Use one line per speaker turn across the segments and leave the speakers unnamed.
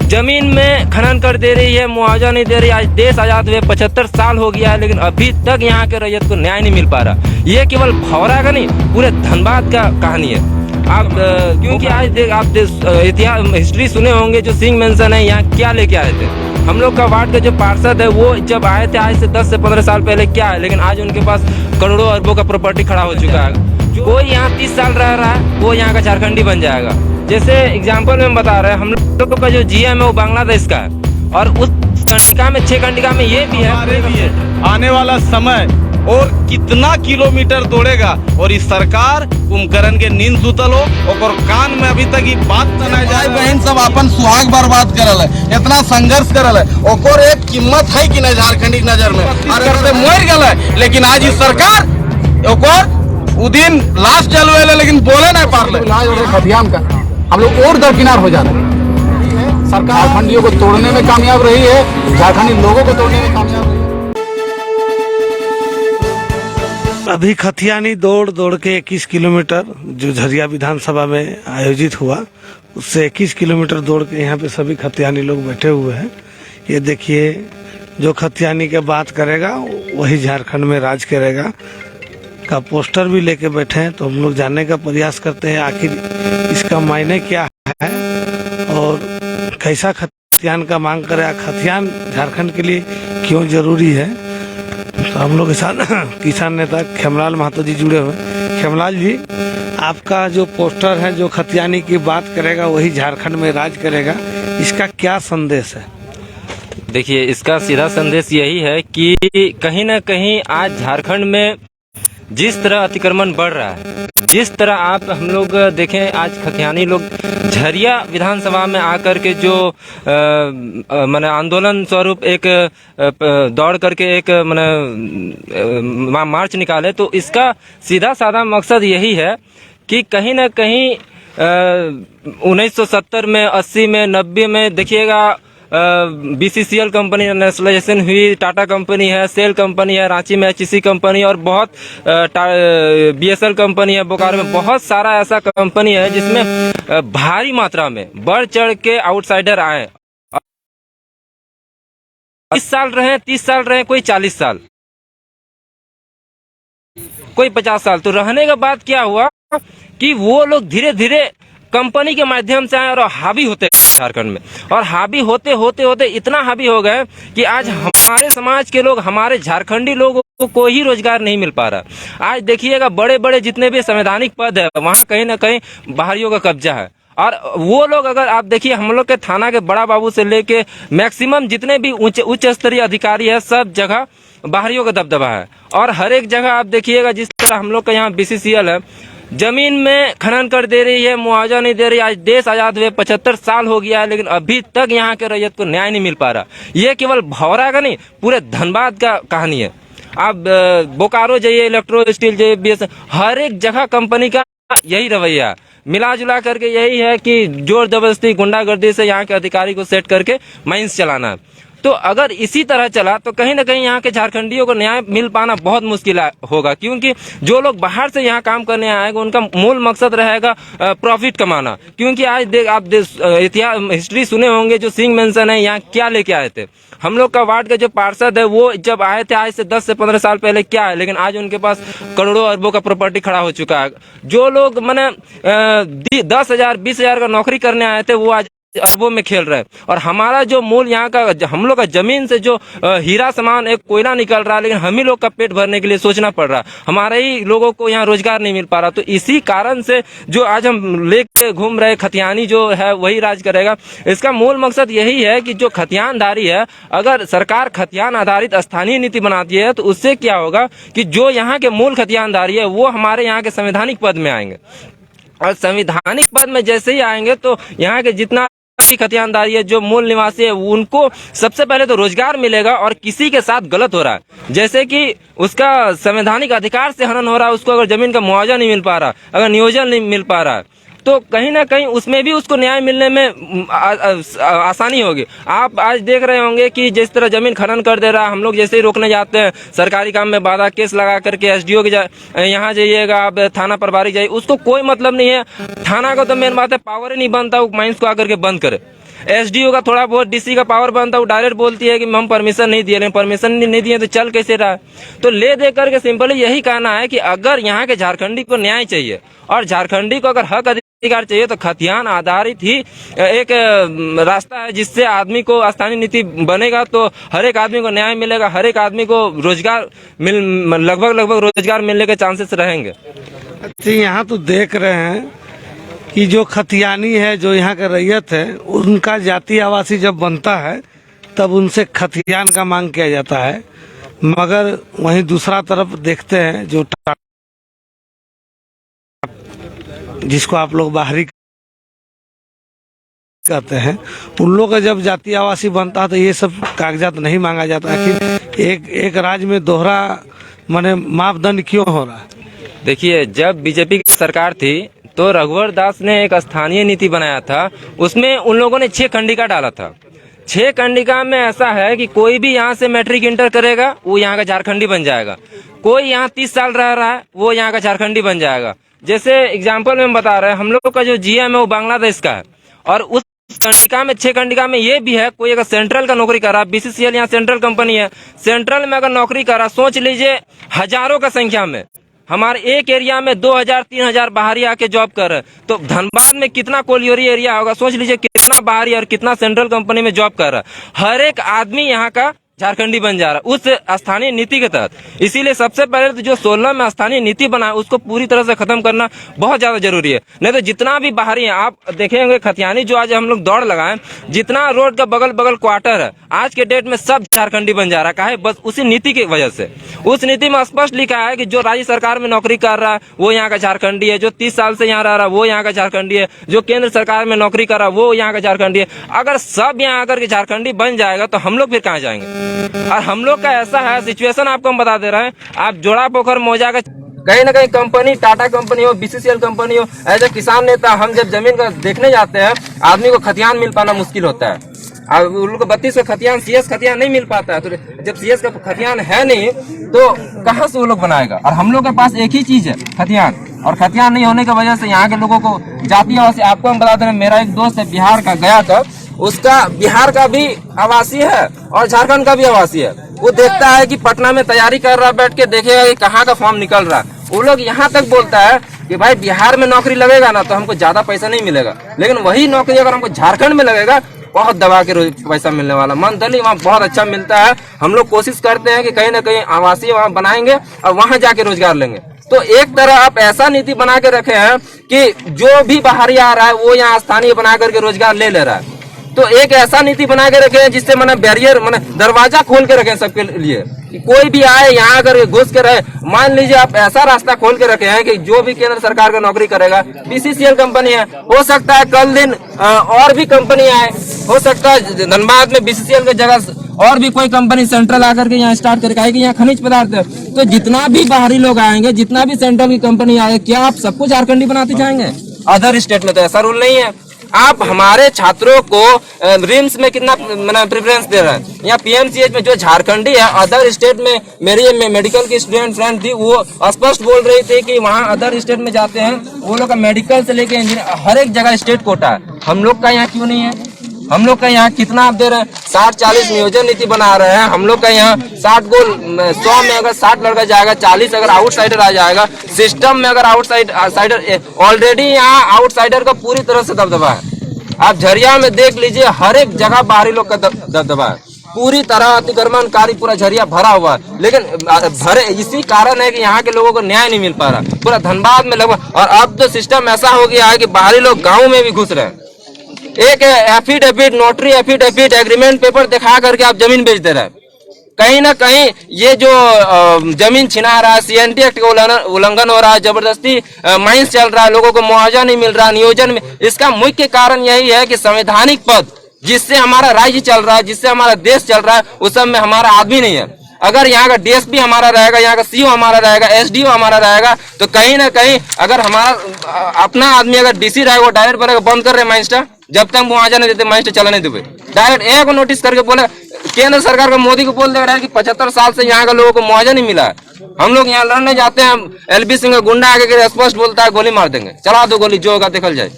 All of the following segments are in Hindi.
जमीन में खनन कर दे रही है, मुआवजा नहीं दे रही। आज देश आज़ाद हुए 75 साल हो गया है, लेकिन अभी तक यहाँ के रैयत को न्याय नहीं मिल पा रहा। ये केवल भौरा का नहीं, पूरे धनबाद का कहानी है। आप क्योंकि आज आप इतिहास हिस्ट्री सुने होंगे, जो सिंह मेंशन है यहाँ क्या लेके आए थे। हम लोग का वार्ड का जो पार्षद है वो जब आए थे आज से 10 से 15 साल पहले क्या है, लेकिन आज उनके पास करोड़ों अरबों का प्रॉपर्टी खड़ा हो चुका है। कोई यहाँ 30 साल रह रहा है, वो यहाँ का झारखंडी बन जाएगा। जैसे एग्जाम्पल में बता रहे हैं, हम लोग का जो जीएम है वो बांग्लादेश का है, और उस कंडिका में 6 कंडिका में ये भी है।
आने वाला समय और कितना किलोमीटर दौड़ेगा, और इस सरकार कुंभकर्ण के नींद सुतल हो और कान में अभी तक ये बात ना जाए। बहन सब अपन सुहाग बर्बाद करल है, इतना संघर्ष करल है, ओकर एक कीमत है कि नहीं झारखंडी की नजर में, और मर गल है। लेकिन आज इस सरकार ओकर उ दिन लाश जलवे, लेकिन बोले नहीं पारले।
अभियान का हम लोग और दरकिनार हो जा रहे हैं। सरकार झारखंडियों को तोड़ने में कामयाब रही है, झारखंडी लोगों को तोड़ने में कामयाब रही है।
अभी खतियानी दौड़ के 21 किलोमीटर जो झरिया विधानसभा में आयोजित हुआ, उससे 21 किलोमीटर दौड़ के यहाँ पे सभी खतियानी लोग बैठे हुए हैं। ये देखिए, जो खतियानी के बात करेगा वही झारखंड में राज करेगा का पोस्टर भी लेके बैठे हैं। तो हम लोग जानने का प्रयास करते हैं आखिर इसका मायने क्या है और कैसा खतियान का मांग करे, खतियान झारखंड के लिए क्यों जरूरी है। तो हम लोग के साथ किसान नेता खेमलाल महतो जी जुड़े हुए। खेमलाल जी, आपका जो पोस्टर है जो खतियानी की बात करेगा वही झारखंड में राज करेगा, इसका क्या संदेश है?
देखिए, इसका सीधा संदेश यही है कि कहीं ना कहीं आज झारखंड में जिस तरह अतिक्रमण बढ़ रहा है, जिस तरह हम लोग देखें, आज खतियानी लोग झरिया विधानसभा में आकर के जो माने आंदोलन स्वरूप एक दौड़ करके एक माने मार्च निकाले, तो इसका सीधा साधा मकसद यही है कि कहीं ना कहीं 1970 में, 80 में, 90 में देखिएगा BCCL कंपनी नेशनलाइजेशन हुई, टाटा कंपनी है, सेल कंपनी है, रांची में HEC कंपनी, और बहुत BSL कंपनी है बोकारो में। बहुत सारा ऐसा कंपनी है जिसमें भारी मात्रा में बढ़ चढ़ के आउटसाइडर आए। 20 साल रहे, 30 साल रहे, कोई 40 साल, कोई 50 साल। तो रहने के बाद क्या हुआ कि वो लोग धीरे धीरे कंपनी के माध्यम से आए और हावी होते झारखंड में, और हावी होते होते होते इतना हावी हो गए कि आज हमारे समाज के लोग, हमारे झारखंडी लोगों को कोई ही रोजगार नहीं मिल पा रहा। आज देखिएगा, बड़े बड़े जितने भी संवैधानिक पद है वहाँ कहीं ना कहीं बाहरियों का कब्जा है। और वो लोग, अगर आप देखिए, हम लोग के थाना के बड़ा बाबू से लेके मैक्सिमम जितने भी उच्च स्तरीय अधिकारी है, सब जगह बाहरियों का दबदबा है। और हर एक जगह आप देखिएगा, जिस तरह हम लोग का यहाँ BCCL है, जमीन में खनन कर दे रही है, मुआवजा नहीं दे रही। आज देश आज़ाद हुए 75 साल हो गया है, लेकिन अभी तक यहाँ के रैयत को न्याय नहीं मिल पा रहा। ये केवल भौरा का नहीं, पूरे धनबाद का कहानी है। आप बोकारो जाइए, इलेक्ट्रो स्टील जाइए, BSL, हर एक जगह कंपनी का यही रवैया, मिला जुला करके यही है कि जोर जबरदस्ती, गुंडागर्दी से यहाँ के अधिकारी को सेट करके माइंस चलाना है। तो अगर इसी तरह चला तो कहीं ना कहीं यहाँ के झारखंडियों को न्याय मिल पाना बहुत मुश्किल होगा, क्योंकि जो लोग बाहर से यहाँ काम करने आएंगे उनका मूल मकसद रहेगा प्रॉफिट कमाना। क्योंकि आज आप इतिहास हिस्ट्री सुने होंगे, जो सिंह मेंशन है यहाँ क्या लेके आए थे। हम लोग का वार्ड का जो पार्षद है वो जब आए थे आज से 10 से 15 साल पहले क्या है, लेकिन आज उनके पास करोड़ों अरबों का प्रॉपर्टी खड़ा हो चुका है। जो लोग मैंने 10,000 20,000 का नौकरी करने आए थे वो आज अरबों में खेल रहे हैं। और हमारा जो मूल यहाँ का, हम लोग का जमीन से जो हीरा सामान, एक कोयला निकल रहा है, लेकिन हम ही लोग का पेट भरने के लिए सोचना पड़ रहा है। हमारे ही लोगों को यहाँ रोजगार नहीं मिल पा रहा। तो इसी कारण से जो आज हम लेके घूम रहे खतियानी जो है वही राज करेगा, इसका मूल मकसद यही है कि जो खतियानदारी है, अगर सरकार खतियान आधारित स्थानीय नीति बनाती है तो उससे क्या होगा कि जो यहाँ के मूल खतियानदारी है वो हमारे यहाँ के संवैधानिक पद में आएंगे। और संवैधानिक पद में जैसे ही आएंगे तो यहाँ के जितना खतियानदारी है, जो मूल निवासी है, उनको सबसे पहले तो रोजगार मिलेगा। और किसी के साथ गलत हो रहा है, जैसे कि उसका संवैधानिक अधिकार से हनन हो रहा है, उसको अगर जमीन का मुआवजा नहीं मिल पा रहा, अगर नियोजन नहीं मिल पा रहा, तो कहीं ना कहीं उसमें भी उसको न्याय मिलने में आसानी होगी। आप आज देख रहे होंगे कि जिस तरह जमीन खनन कर दे रहा है, हम लोग जैसे ही रोकने जाते हैं, सरकारी काम में बाधा केस लगा करके SDO के यहाँ जाइएगा, आप थाना प्रभारी जाइए, उसको कोई मतलब नहीं है। थाना को तो मेन बात है पावर ही नहीं बनता वो माइंस को आकर के बंद करे। एसडीओ का थोड़ा बहुत डीसी का पावर बनता है, वो डायरेक्ट बोलती है कि हम परमिशन नहीं दिए, लेकिन परमिशन नहीं दिए तो चल कैसे रहा है। तो ले दे करके सिंपली यही कहना है कि अगर यहाँ के झारखंडी को न्याय चाहिए और झारखंडी को अगर हक अधिकार चाहिए तो खतियान आधारित ही एक रास्ता है जिससे आदमी को स्थानीय नीति बनेगा, तो हर एक आदमी को न्याय मिलेगा, हर एक आदमी को रोजगार लगभग रोजगार मिलने के चांसेस रहेंगे।
अच्छा, यहाँ तो देख रहे हैं कि जो खतियानी है, जो यहाँ का रैयत है, उनका जाति आवासी जब बनता है तब उनसे खतियान का मांग किया जाता है, मगर वहीं दूसरा तरफ देखते हैं जो जिसको आप लोग बाहरी कहते हैं, उन लोग का जब जाति आवासी बनता है तो ये सब कागजात नहीं मांगा जाता। आखिर एक राज्य में दोहरा माने मापदंड क्यों हो रहा है?
देखिए, जब बीजेपी की सरकार थी तो रघुवर दास ने एक स्थानीय नीति बनाया था, उसमें उन लोगों ने 6 खंडिका डाला था। 6 खंडिका में ऐसा है कि कोई भी यहाँ से मैट्रिक इंटर करेगा वो यहाँ का झारखंडी बन जाएगा, कोई यहाँ 30 साल रह रहा है वो यहाँ का झारखंडी बन जाएगा। जैसे एग्जाम्पल में हम बता रहे हैं, हम लोग का जो जीएम है वो बांग्लादेश का है, और उस खंडिका में 6 खंडिका में ये भी है, कोई अगर सेंट्रल का नौकरी कर रहा है, बीसीसीएल यहाँ सेंट्रल कंपनी है, सेंट्रल में अगर नौकरी कर रहा, सोच लीजिए हजारों का संख्या में, हमारे एक एरिया में 2000-3000 बाहरी आके जॉब कर रहे हैं, तो धनबाद में कितना कोलियोरी एरिया होगा, सोच लीजिए कितना बाहरी और कितना सेंट्रल कंपनी में जॉब कर रहा है। हर एक आदमी यहाँ का झारखंडी बन जा रहा है उस स्थानीय नीति के तहत। इसीलिए सबसे पहले तो जो 16 में स्थानीय नीति बना है उसको पूरी तरह से खत्म करना बहुत ज्यादा जरूरी है। नहीं तो जितना भी बाहरी है, आप देखेंगे खतियानी जो आज हम लोग दौड़ लगाए, जितना रोड का बगल बगल क्वार्टर है आज के डेट में सब झारखंडी बन जा रहा है, बस उसी नीति की वजह से। उस नीति में स्पष्ट लिखा है कि जो राज्य सरकार में नौकरी कर रहा है वो यहाँ का झारखंडी है, जो 30 साल से यहाँ रह रहा है वो यहाँ का झारखंडी है, जो केंद्र सरकार में नौकरी कर रहा है वो यहाँ का झारखंडी है। अगर सब यहाँ आकर के झारखंडी बन जाएगा तो हम लोग फिर कहाँ जाएंगे? और हम लोग का ऐसा है सिचुएशन, आपको हम बता दे रहे हैं, आप जोड़ा पोखर मौजा का कहीं ना कहीं कंपनी, टाटा कंपनी हो, बीसीसीएल कंपनी हो, एज ए किसान नेता हम जब जमीन का देखने जाते हैं, आदमी को खतियान मिल पाना मुश्किल होता है। अब उन लोग को 32 का खतियान, सीएस खतियान नहीं मिल पाता है, तो जब सीएस का खतियान है नहीं तो कहाँ से वो लोग बनाएगा? और हम लोग के पास एक ही चीज है, खतियान, और खतियान नहीं होने की वजह से यहाँ के लोगों को जाति आवासी। आपको हम बता दें, मेरा एक दोस्त है बिहार का, गया था, उसका बिहार का भी आवासीय है और झारखंड का भी आवासीय है। वो देखता है कि पटना में तैयारी कर रहा है, बैठ के देखेगा कि कहाँ का फॉर्म निकल रहा है। वो लोग यहाँ तक बोलता है कि भाई बिहार में नौकरी लगेगा ना तो हमको ज्यादा पैसा नहीं मिलेगा, लेकिन वही नौकरी अगर हमको झारखंड में लगेगा बहुत दबा के पैसा मिलने वाला। मंथली वहाँ बहुत अच्छा मिलता है। हम लोग कोशिश करते हैं कि कहीं ना कहीं आवासीय वहाँ बनाएंगे और वहाँ जाके रोजगार लेंगे। तो एक तरह आप ऐसा नीति बना के रखे हैं कि जो भी बाहरी आ रहा है वो यहाँ स्थानीय बना करके रोजगार ले रहा है। तो एक ऐसा नीति बना के रखे हैं जिससे मैंने बैरियर, मैंने दरवाजा खोल के रखे सबके लिए कि कोई भी आए यहाँ अगर घुस के रहे। मान लीजिए आप ऐसा रास्ता खोल के रखे हैं कि जो भी केंद्र सरकार का नौकरी करेगा, बीसीसीएल कंपनी है, हो सकता है कल दिन और भी कंपनी आए, हो सकता है धनबाद में बीसीसीएल की जगह और भी कोई कंपनी सेंट्रल आकर के यहाँ स्टार्ट करेगा कि यहाँ खनिज पदार्थ है। तो जितना भी बाहरी लोग आएंगे, जितना भी सेंट्रल की कंपनी आए, क्या आप सबको झारखंडी बनाते जाएंगे? अदर स्टेट में तो ऐसा रूल नहीं है। आप हमारे छात्रों को रिम्स में कितना प्रेफरेंस दे रहे हैं? यहाँ पीएमसीएच में जो झारखंडी है, अदर स्टेट में मेरी मेडिकल की स्टूडेंट फ्रेंड थी, वो स्पष्ट बोल रही थी कि वहाँ अदर स्टेट में जाते हैं वो लोग का मेडिकल से लेके इंजीनियर हर एक जगह स्टेट कोटा है। हम लोग का यहाँ क्यों नहीं है? हम लोग का यहाँ कितना आप दे रहे हैं? 60-40 नियोजन नीति बना रहे हैं। हम लोग का यहाँ 60 गोल 100 में अगर 60 लड़का जाएगा, 40 अगर आउटसाइडर आ जाएगा। सिस्टम में अगर आउटसाइडर ऑलरेडी यहाँ आउटसाइडर का पूरी तरह से दबदबा है। आप झरिया में देख लीजिए, हर एक जगह बाहरी लोग का दबदबा है, पूरी तरह अतिक्रमणकारी पूरा झरिया भरा हुआ है। लेकिन भरे इसी कारण है कि यहाँ के लोगों को न्याय नहीं मिल पा रहा। पूरा धनबाद में लगभग, और अब तो सिस्टम ऐसा हो गया है कि बाहरी लोग गाँव में भी घुस रहे हैं। एक affidavit, notary affidavit, agreement paper दिखा करके आप जमीन बेच दे रहे हैं। कहीं ना कहीं ये जो जमीन छिना रहा है, सीएनटी एक्ट का उल्लंघन हो रहा है, जबरदस्ती माइंस चल रहा है, लोगों को मुआवजा नहीं मिल रहा नियोजन में। इसका मुख्य कारण यही है कि संवैधानिक पद जिससे हमारा राज्य चल रहा है, जिससे हमारा देश चल रहा है, उस सब में हमारा आदमी नहीं है। अगर यहाँ का डीएसपी हमारा रहेगा, यहाँ का सीओ हमारा रहेगा, एसडीओ हमारा रहेगा, तो कहीं ना कहीं अगर हमारा अपना आदमी अगर डीसी रहेगा, वो डायरेक्ट बोलेगा बंद कर रहे माइंस्टर, जब तक मुआवजा नहीं देते माइंस्टर चलने देते। डायरेक्ट एक नोटिस करके बोले, केंद्र सरकार का मोदी को बोल दे रहा है कि 75 साल से यहाँ के लोगों को मुआवजा नहीं मिला है। हम लोग यहाँ लड़ने जाते हैं, एलबी सिंह गुंडा आगे स्पष्ट बोलता है गोली मार देंगे, चला दो गोली, जो होगा देखल जाए।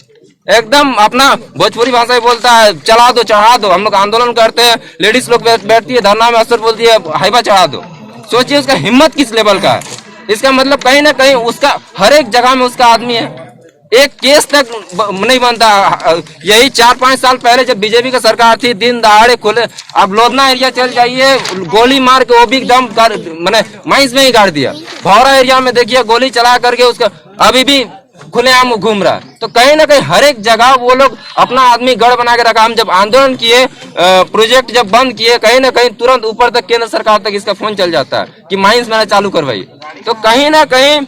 एकदम अपना भोजपुरी भाषा में बोलता है, चला दो चढ़ा दो। हम लोग आंदोलन करते हैं, लेडीज लोग बैठती है धरना में, अक्सर बोलती है हाइवा चढ़ा दो। सोचिए उसका हिम्मत किस लेवल का है। इसका मतलब कहीं ना कहीं उसका हर एक जगह में उसका आदमी है, एक केस तक नहीं बनता। यही 4-5 साल पहले जब बीजेपी का सरकार थी, दिन दहाड़े खुले, अब लोधना एरिया चल जाइए, गोली मार के वो भी एकदम मैंने माइंस में ही गाड़ दिया। भौरा एरिया में देखिए गोली चला करके उसका अभी भी खुलेआम घूम रहा है। तो कहीं ना कहीं हर एक जगह वो लोग अपना आदमी गढ़ बना के रखा। हम जब आंदोलन किए, प्रोजेक्ट जब बंद किए, कहीं ना कहीं तुरंत ऊपर तक केंद्र सरकार तक इसका फोन चल जाता है कि माइंस मैंने चालू करवाई। तो कहीं ना कहीं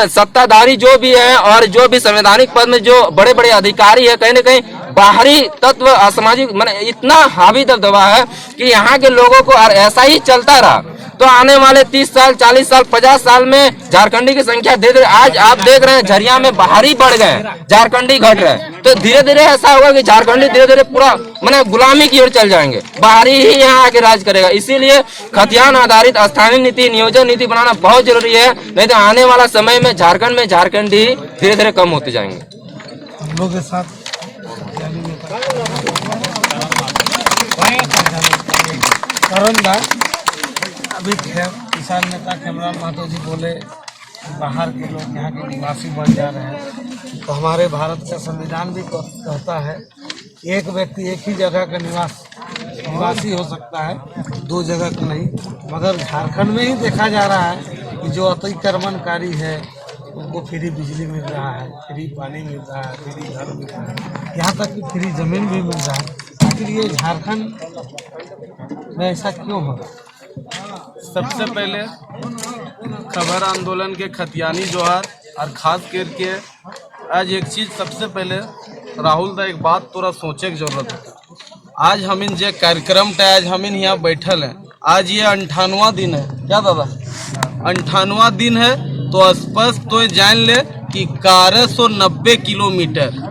सत्ताधारी जो भी है और जो भी संवैधानिक पद में जो बड़े बड़े अधिकारी है, कहीं ना कहीं बाहरी तत्व असामाजिक मैंने इतना हावी दबदबा है कि यहाँ के लोगों को ऐसा ही चलता रहा तो आने वाले 30 साल 40 साल 50 साल में झारखंडी की संख्या धीरे धीरे, आज आप देख रहे हैं झरिया में बाहरी बढ़ गए, झारखंडी घट रहे हैं। तो धीरे धीरे ऐसा होगा कि झारखंडी धीरे धीरे पूरा मैंने गुलामी की ओर चल जाएंगे, बाहरी ही यहाँ आके राज करेगा। इसीलिए खतियान आधारित स्थानीय नीति, नियोजन नीति बनाना बहुत जरूरी है, नहीं तो आने वाला समय में झारखंड में झारखंडी धीरे धीरे कम होते जाएंगे।
लोगों के साथ अभी किसान नेता खेमराम महतो जी बोले बाहर के लोग यहाँ के निवासी बन जा रहे हैं, तो हमारे भारत का संविधान भी कहता है एक व्यक्ति एक ही जगह का निवासी हो सकता है, 2 जगह का नहीं। मगर झारखंड में ही देखा जा रहा है कि जो अतिक्रमणकारी है उनको फ्री बिजली मिल रहा है, फ्री पानी मिल रहा है, फ्री घर मिल रहा है, यहाँ तक कि फ्री जमीन भी मिल रहा है। आखिर ये झारखंड में ऐसा क्यों हो?
सबसे पहले खबर आंदोलन के खतियानी जोहार और खास करके आज एक चीज सबसे पहले राहुल दा एक बात तोरा सोचे की जरूरत है। आज हम इन जे कार्यक्रम पे आज हम इन यहाँ बैठल हैं, आज ये 98वां दिन है, क्या दादा 98वां दिन है। तो स्पष्ट तो जान ले कि 1190 किलोमीटर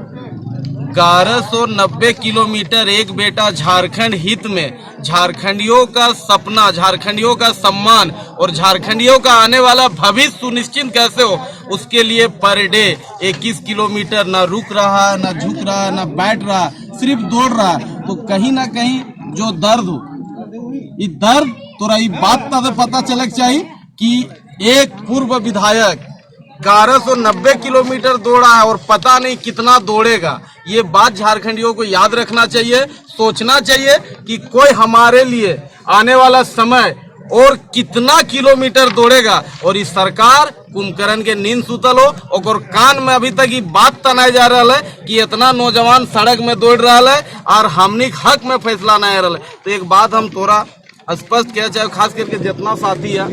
1190 किलोमीटर एक बेटा झारखंड हित में, झारखंडियों का सपना, झारखंडियों का सम्मान और झारखंडियों का आने वाला भविष्य सुनिश्चित कैसे हो, उसके लिए पर डे 21 किलोमीटर ना रुक रहा, ना झुक रहा, ना बैठ रहा, सिर्फ दौड़ रहा। तो कहीं ना कहीं जो दर्द हो, ये दर्द तोरा ये बात तो पता चले चाहिए कि एक पूर्व विधायक 1190 किलोमीटर दौड़ा है और पता नहीं कितना दौड़ेगा। ये बात झारखंडियों को याद रखना चाहिए, सोचना चाहिए कि कोई हमारे लिए आने वाला समय और कितना किलोमीटर दौड़ेगा। और इस सरकार कुंभकर्ण के नींद सुतल हो और कान में अभी तक ये बात तनाई जा रहा है कि इतना नौजवान सड़क में दौड़ रहा है और हमनी हक में फैसला नहीं रहा है। तो एक बात हम तोरा स्पष्ट किया चाहे, खास करके जितना साथी है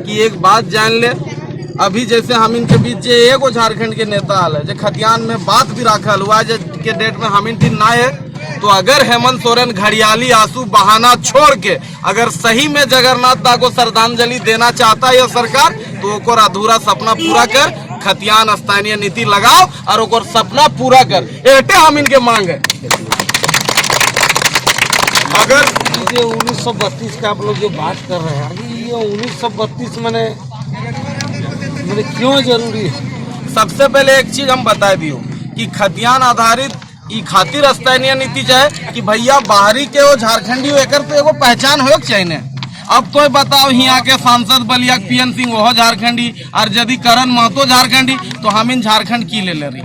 कि एक बात जान ले, अभी जैसे हम इनके बीच जे एगो झारखंड के नेता आल है, जो खतियान में बात भी रखल हुआ है के डेट में हम इन ना है। तो अगर हेमंत सोरेन घड़ियाली आंसू बहाना छोड़ के अगर सही में जगन्नाथ दा को श्रद्धांजलि देना चाहता है यह सरकार, तो ओकर अधूरा सपना पूरा कर, खतियान स्थानीय नीति लगाओ और ओकर सपना पूरा कर, एटे हम इनके मांग है।
अगर ये 1932 का आप लोग जो बात कर रहे हैं, ये 1932 मैंने क्यों जरूरी है?
सबसे पहले एक चीज हम बता दियो कि खतियान आधारित ई खातिर स्थानीय नीति चाहे कि भैया बाहरी के वो झारखंडी एकर तो एगो पहचान हो चाहिए। अब तो बताओ यहाँ के सांसद बलिया पीएन सिंह वो झारखंडी और यदि करण महतो झारखंडी, तो हम इन झारखंड की ले रही।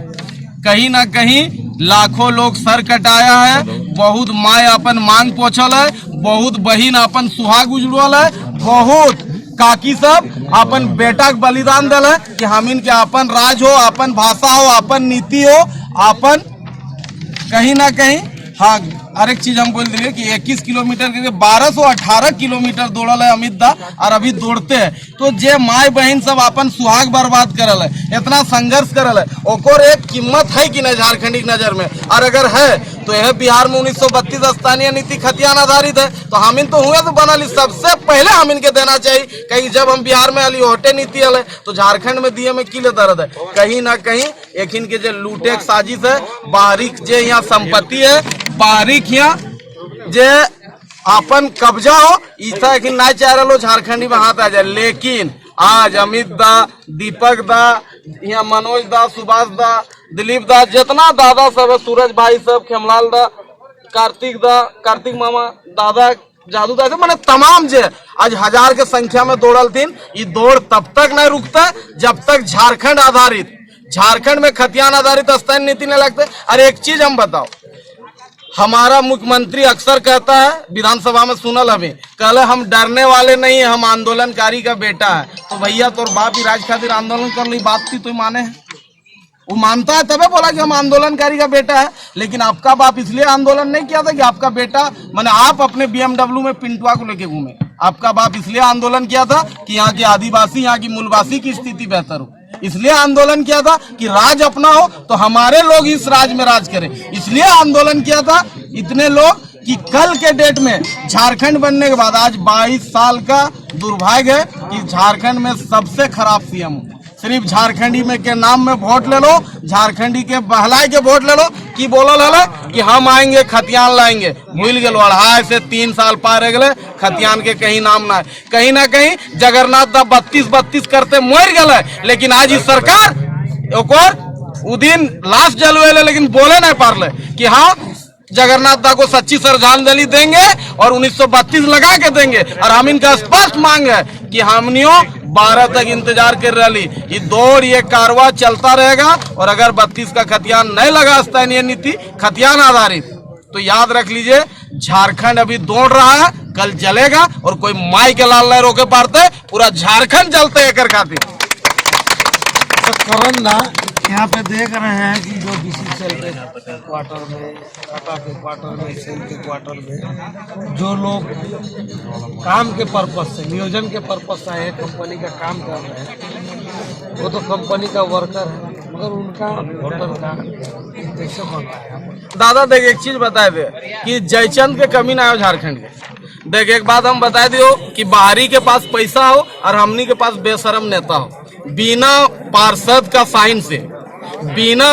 कहीं ना कहीं लाखों लोग सर कटाया है, बहुत माय अपन मांग पोछल है, बहुत बहिन अपन सुहाग उजड़ल है, बहुत काकी सब अपन बेटा के बलिदान दिल है कि हम इनके अपन राज हो, अपन भाषा हो, अपन नीति हो, अपन कहीं ना कहीं। हाँ, हर एक चीज हम बोल दिए कि 21 किलोमीटर के 1218 किलोमीटर दौड़ल है अमित दा और अभी दौड़ते हैं। तो जे माय बहन सब अपन सुहाग बर्बाद करल है, इतना संघर्ष करल है, ओकर एक कीमत है कि नहीं झारखंडी की नजर में? और अगर है तो यह बिहार में 1932 स्थानीय नीति खतियान आधारित है, तो हम इन तो हुए तो बनल सबसे पहले हम इनके देना चाहिए। कहीं जब हम बिहार में अली होटे नीति अल तो झारखंड में दिए में की ले दर्द है। कहीं ना कहीं एक इनके जो लूटे साजिश है, बारीक जे यहाँ संपत्ति है, बारीक यहाँ जे अपन कब्जा हो, ऐसा एक ना चाह रहा झारखंडी में हाथ आ जाए। लेकिन आज अमित दा, दीपक दा, यहाँ मनोज दा, सुभाष दा दिलीप दा, जितना दादा सब है, सूरज भाई सब, खेमलाल दा, कार्तिक मामा, दादा, जादू दा, मैंने तमाम जे आज 1000 के संख्या में दौड़ल थीन। ये दौड़ तब तक नहीं रुकता जब तक झारखंड में खतियान आधारित स्तन नीति नहीं लगते। और एक चीज हम बताओ, हमारा मुख्यमंत्री अक्सर कहता है, विधानसभा में सुनल हमें, कल हम डरने वाले नहीं है, हम आंदोलनकारी का बेटा है। तो भैया तोर बाप ही राज खातिर आंदोलन कर ली, बात थी तो माने है, वो मानता है तबे बोला कि हम आंदोलनकारी का बेटा है। लेकिन आपका बाप इसलिए आंदोलन नहीं किया था कि आपका बेटा, माने आप अपने BMW में पिंटुआ को लेके घूमे। आपका बाप इसलिए आंदोलन किया था कि यहाँ के आदिवासी, यहाँ की मूलवासी की स्थिति बेहतर हो। इसलिए आंदोलन किया था कि राज अपना हो तो हमारे लोग इस राज में राज करें। इसलिए आंदोलन किया था इतने लोग कि कल के डेट में झारखंड बनने के बाद आज 22 साल का दुर्भाग्य है कि झारखंड में सबसे खराब सीएम, सिर्फ झारखंडी में के नाम में वोट ले लो, झारखंडी के बहलाए के वोट ले लो कि बोलल है कि हम आएंगे खतियान लाएंगे। भूल गए, अढ़ाई से 3 साल पार हो गए, खतियान के कहीं नाम ना है। कहीं ना कहीं जगन्नाथ दा 32 करते मर गए। लेकिन आज इस सरकार वो दिन लास्ट जलवे, लेकिन बोले नहीं पारले कि हाँ जगन्नाथ दा को सच्ची श्रद्धांजलि देंगे और 1932 लगा के देंगे। और हम इनका स्पष्ट मांग है कि हमनियों 12 तक इंतजार कर रही। ये दौड़, ये कारवा चलता रहेगा। और अगर 32 का खतियान नहीं लगा स्तनीय नीति खतियान आधारित, तो याद रख लीजिए झारखंड अभी दौड़ रहा है, कल जलेगा। और कोई माई के लाल नहीं रोके पाते, पूरा झारखंड जलते एक खातिर।
तो करण ना यहाँ पे देख रहे हैं कि जो बीसी सेल के क्वार्टर में, टाटा के क्वार्टर में, सेल के क्वार्टर में जो लोग काम के पर्पज से, नियोजन के पर्पज से आए, कंपनी का काम कर रहे हैं, वो तो कंपनी का वर्कर है, मगर उनका वोटर कार्ड कैसे बन रहा है?
दादा देख एक चीज बता दे कि जयचंद के कमी ना हो झारखंड के। देख एक बात हम बता दियो कि बाहरी के पास पैसा हो और हमनी के पास बेशरम नेता हो। बिना पार्षद का साइन से, बिना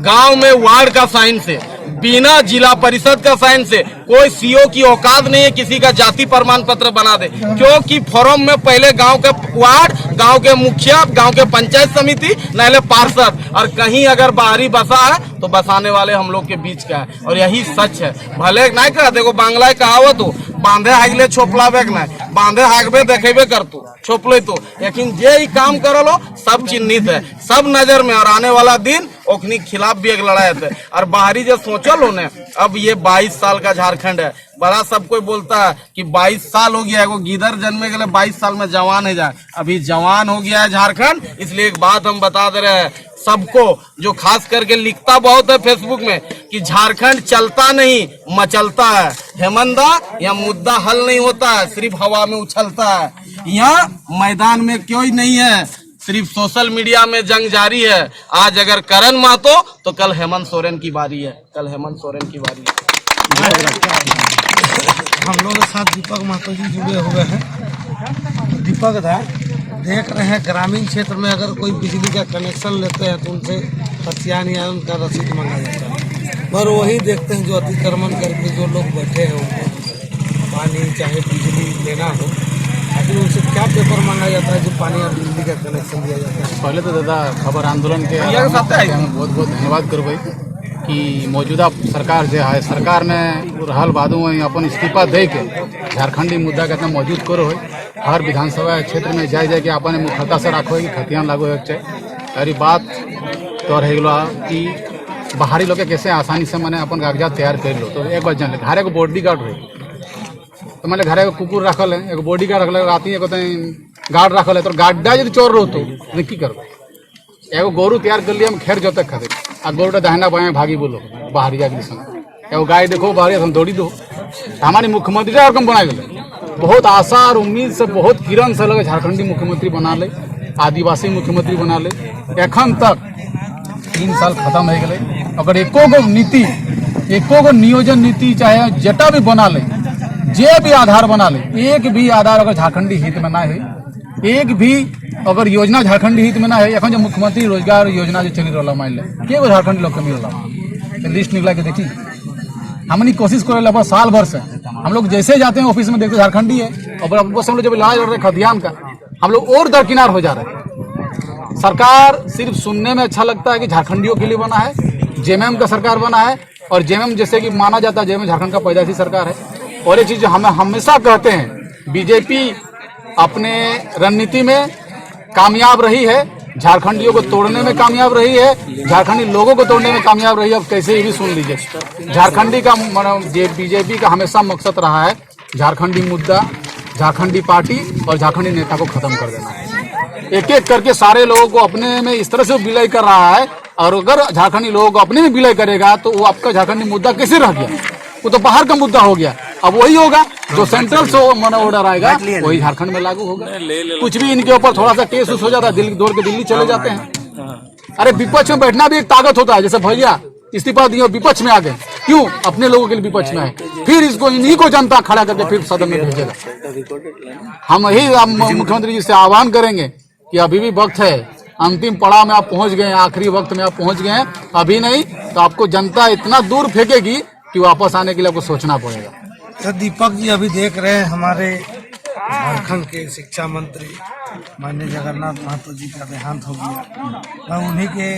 गांव में वार्ड का साइन से, बिना जिला परिषद का साइन से कोई सीओ की औकात नहीं है किसी का जाति प्रमाण पत्र बना दे। क्योंकि फॉर्म में पहले गांव के वार्ड, गांव के मुखिया, गांव के पंचायत समिति, नहीं पार्षद। और कहीं अगर बाहरी बसा है तो बसाने वाले हम लोग के बीच का है। और यही सच है। भले नहीं कहा, देखो बांग्ला कहावत हो, बांधे हागले छोपलावे नहीं, बांधे हागबे देखेबे कर तू छोपले तो। लेकिन जे ही काम करलो सब चिन्हित है, सब नजर में। और आने वाला दिन ओखनी खिलाफ भी एक लड़ाई है। और बाहरी जो सोचल हो ने, अब ये 22 साल का झारखंड है। बड़ा सब कोई बोलता है कि 22 साल हो गया है, वो गिदर जन्मे के लिए 22 साल में जवान है जाए। अभी जवान हो गया है झारखंड। इसलिए एक बात हम बता दे रहे हैं सबको, जो खास करके लिखता बहुत है फेसबुक में कि झारखंड चलता नहीं मचलता है। हेमंदा, यह मुद्दा हल नहीं होता है, सिर्फ हवा में उछलता है। यहाँ मैदान में कोई नहीं है, सिर्फ सोशल मीडिया में जंग जारी है। आज अगर करण महतो तो कल हेमंत सोरेन की बारी है, कल हेमंत सोरेन की बारी है।
हम लोग के साथ दीपक महतो जी जुड़े हुए हैं। दीपक दा, देख रहे हैं ग्रामीण क्षेत्र में अगर कोई बिजली का कनेक्शन लेते हैं तो उनसे खतियान या उनका रसीद मांगा जाता है। पर वही देखते हैं जो अतिक्रमण करके जो लोग बैठे हैं, उनको पानी चाहे बिजली लेना हो, लेकिन उनसे क्या पेपर मांगा जाता है जो पानी और बिजली का कनेक्शन दिया जाता है?
पहले तो दादा खबर आंदोलन के हमें बहुत बहुत धन्यवाद करबै कि मौजूदा सरकार जो है, सरकार ने रहल बादू अपन इस्तीफा दे के झारखंडी मुद्दा के मौजूद करो है। हर विधानसभा क्षेत्र में जाए के अपन मुखरता से रखो कि खतियान लागू हो चाहिए। और बात तो रह गया कि बाहरी लोग कैसे आसानी से मैंने अपन कागजात तैयार कर लो। तो एक बात जान ले, घर एगो बॉडी गार्ड रहे, तो मैंने घर एगो कुकुर रखल है, एगो बॉडी गार्ड रखल, आती है गार्ड रखल है, तो गार्डा यदि चोर रहो तो की करबो? एगो गोरू तैयार कर लिया, हम खेर जोते खातिर आ गोरूटा दहना बाएं भागी बोलो बाहरी जाके संग। एगो गाय देखो बाहरी हम दौड़ी दो। हमारी मुख्यमंत्री और कम बना गए, बहुत आशा और उम्मीद से, बहुत किरण से लगे झारखंडी मुख्यमंत्री बना ले, आदिवासी मुख्यमंत्री बना ले। एखन तक 3 साल खत्म हो गए। अगर एको गो नीति, एको गो नियोजन नीति चाहे जटा भी बना ले, जे भी आधार बना ले, एक भी आधार अगर झारखंडी हित में ना है, एक भी अगर योजना झारखंडी हित में ना है। एखन जो मुख्यमंत्री रोजगार योजना जो चली रहा मान ले, के झारखंडी लोग के मिल रहा लिस्ट निकला के देखी। हमनी कोशिश करे लगभग साल भर से, हम लोग जैसे जाते हैं ऑफिस में देखते झारखंडी है, और हम लोग जब इलाज कर रहे खतियान का, हम लोग और दरकिनार हो जा रहे हैं। सरकार सिर्फ सुनने में अच्छा लगता है कि झारखंडियों के लिए बना है, जेएमएम का सरकार बना है, और जेएमएम जैसे कि माना जाता है जेएमएम झारखंड का पैदाइशी सरकार है। और ये चीज हम हमेशा कहते हैं, बीजेपी अपने रणनीति में कामयाब रही है, झारखंडियों को तोड़ने में कामयाब रही है, झारखंडी लोगों को तोड़ने में कामयाब रही है। अब कैसे ये भी सुन लीजिए, झारखंडी का बीजेपी का हमेशा मकसद रहा है झारखंडी मुद्दा, झारखंडी पार्टी और झारखंडी नेता को खत्म कर देना है। एक एक करके सारे लोगों को अपने में इस तरह से विलय कर रहा है, और अगर झारखंडी लोगों को अपने में विलय करेगा तो वो आपका झारखंडी मुद्दा कैसे रह गया? वो तो बाहर का मुद्दा हो गया। अब वही होगा जो सेंट्रल से ऑर्डर आएगा वही झारखंड में लागू होगा। कुछ भी इनके ऊपर थोड़ा सा केस हो जाता है, दिल्ली दौड़ के दिल्ली चले जाते हैं। अरे विपक्ष में बैठना भी एक ताकत होता है। जैसे भैया इस्तीफा दिया, विपक्ष में आ गए, क्यों? अपने लोगों के लिए विपक्ष में आए, फिर इसको इन्हीं को जनता खड़ा करके फिर सदन में भेजेगा। हम यही मुख्यमंत्री जी से आह्वान करेंगे कि अभी भी वक्त है, अंतिम पड़ाव में आप पहुंच गए, आखिरी वक्त में आप पहुंच गए हैं। अभी नहीं तो आपको जनता इतना दूर फेंकेगी कि वापस आने के लिए आपको सोचना पड़ेगा।
तो दीपक जी अभी देख रहे हैं हमारे झारखंड के शिक्षा मंत्री माननीय जगन्नाथ महतो जी का देहांत हो गया। मैं उन्हीं के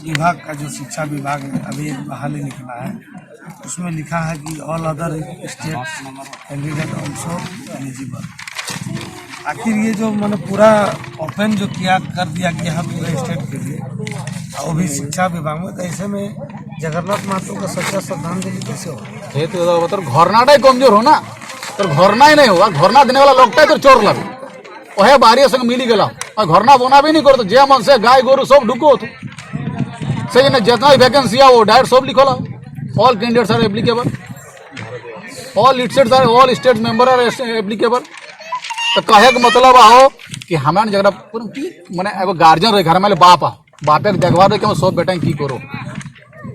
विभाग का जो शिक्षा विभाग है अभी एक बहाली निकला है, उसमें लिखा है कि all other state candidate also eligible. आखिर ये जो मैंने पूरा ओपन जो किया कर दिया गया है पूरे स्टेट के लिए, वो भी शिक्षा विभाग में, तो ऐसे में जगन्नाथ महतो का सच्चा श्रद्धांजलि कैसे होगा?
ये तो घोरनाटा ही कमजोर हो ना, तो घोरना ही नहीं होगा। घोरना देने वाला लोग तो चोर लगे वह बाहरी संग मिली गला, और घोरना बोना भी नहीं करो जे मन से गाय गोरु सब ढुको तो सही ना। जितना भी वैकेंसी है वो डायरेक्ट सब लिखो, all candidates are applicable, all states are, all state member are applicable. तो कहे का मतलब आओ कि हमारे जगह मैंने एगो गार्जियन रहे घर में बाप बापे के देखवा दे कि सब बेटा की करो,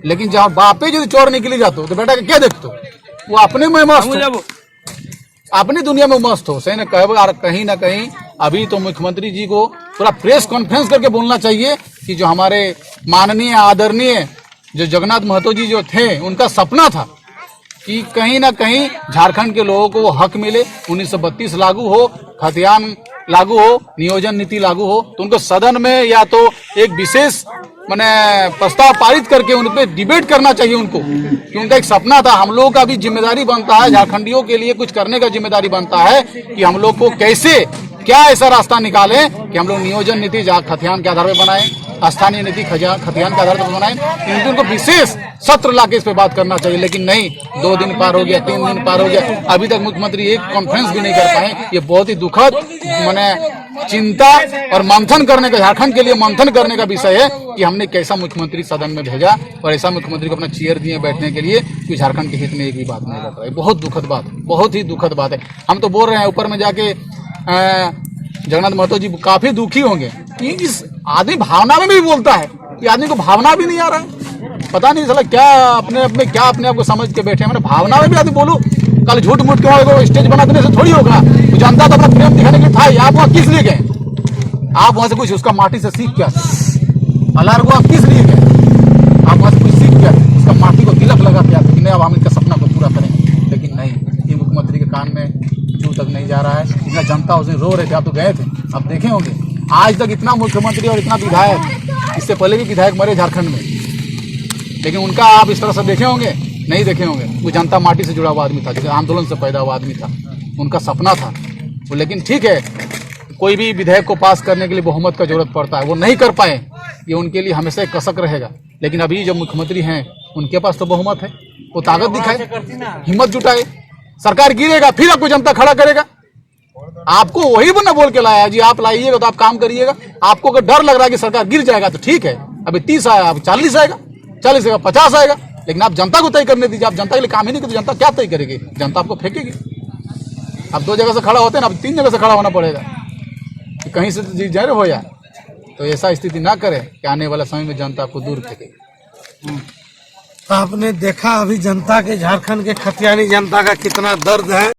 लेकिन जहाँ बापे यदि चोर निकली जाते तो बेटा के क्या देखते? वो अपने में मस्त हो, अपनी दुनिया में मस्त हो। सही ना कहे कहीं ना कहीं अभी तो मुख्यमंत्री जी को पूरा प्रेस कॉन्फ्रेंस करके बोलना चाहिए कि जो हमारे माननीय आदरणीय जो जगन्नाथ महतो जी जो थे, उनका सपना था कि कहीं ना कहीं झारखंड के लोगों को वो हक मिले, 1932 लागू हो, खतियान लागू हो, नियोजन नीति लागू हो, तो उनको सदन में या तो एक विशेष मैंने प्रस्ताव पारित करके उन पे डिबेट करना चाहिए उनको, कि उनका एक सपना था। हम लोगों का भी जिम्मेदारी बनता है, झारखंडियों के लिए कुछ करने का जिम्मेदारी बनता है कि हम लोग को कैसे क्या ऐसा रास्ता निकालें कि हम लोग नियोजन नीति खतियान के आधार पर बनाएं, स्थानीय नीति खतियान के आधार पर बनाएं। इन उनको विशेष सत्र लाके इस पे बात करना चाहिए, लेकिन नहीं, 2 दिन पार हो गया, 3 दिन पार हो गया, अभी तक मुख्यमंत्री एक कॉन्फ्रेंस भी नहीं कर पाए। ये बहुत ही दुखद मैंने चिंता और मंथन करने का, झारखंड के लिए मंथन करने का विषय है कि हमने कैसा मुख्यमंत्री सदन में भेजा और ऐसा मुख्यमंत्री को अपना चेयर दिए बैठने के लिए कि झारखंड के हित में एक भी बात नहीं कर रहा है। बहुत दुखद बात, बहुत ही दुखद बात है। हम तो बोल रहे हैं ऊपर में जाके जगन्नाथ महतो जी काफी दुखी होंगे कि इस आदमी भावना में भी बोलता है, कि आदमी को भावना भी नहीं आ रहा है। पता नहीं साला क्या अपने आप को समझ के बैठे हैं। मैंने भावना में भी आदमी बोलूं, कल झूठ मूठ के स्टेज बना देने से थोड़ी होगा। तो जनता तो अपना प्रेम दिखाने के लिए था। आप वहाँ किस लिए गए? आप वहां से कुछ उसका माटी से सीख क्या अलार को आप किस लिए गए? आप वहां से कुछ सीख क्या? उसका माटी को तिलक लगा क्या कि नहीं अब हम इनका सपना को पूरा करेंगे? लेकिन नहीं, ये मुख्यमंत्री के कान में जू तक नहीं जा रहा है। इतना जनता उस दिन रो रहे थे, आप तो गए थे, आप देखे होंगे। आज तक इतना मुख्यमंत्री और इतना विधायक, इससे पहले भी विधायक मरे झारखंड में, लेकिन उनका आप इस तरह से देखे होंगे? नहीं देखे होंगे। वो जनता माटी से जुड़ा हुआ आदमी था, जैसे आंदोलन से पैदा हुआ आदमी था, उनका सपना था वो। लेकिन ठीक है, कोई भी विधेयक को पास करने के लिए बहुमत का जरूरत पड़ता है, वो नहीं कर पाए, ये उनके लिए हमेशा एक कसक रहेगा। लेकिन अभी जो मुख्यमंत्री हैं उनके पास तो बहुमत है, वो ताकत दिखाए, हिम्मत जुटाए, सरकार गिरेगा फिर आपको जनता खड़ा करेगा। आपको वही बना बोल के लाया जी, आप लाइएगा तो आप काम करिएगा। आपको अगर डर लग रहा है कि सरकार गिर जाएगा तो ठीक है, अभी 30 आया, अब 40 आएगा, 40 आएगा, 50 आएगा, लेकिन आप जनता को तय करने दीजिए। आप जनता के लिए काम ही नहीं करते, जनता क्या तय करेगी? जनता आपको फेंकेगी। अब 2 जगह से खड़ा होते हैं ना, अब 3 जगह से खड़ा होना पड़ेगा कि कहीं से जीत जाए हो जाए। तो ऐसा स्थिति ना करे कि आने वाला समय में जनता आपको दूर फेंकेगी।
आपने देखा अभी जनता के, झारखंड के खतियानी जनता का कितना दर्द है।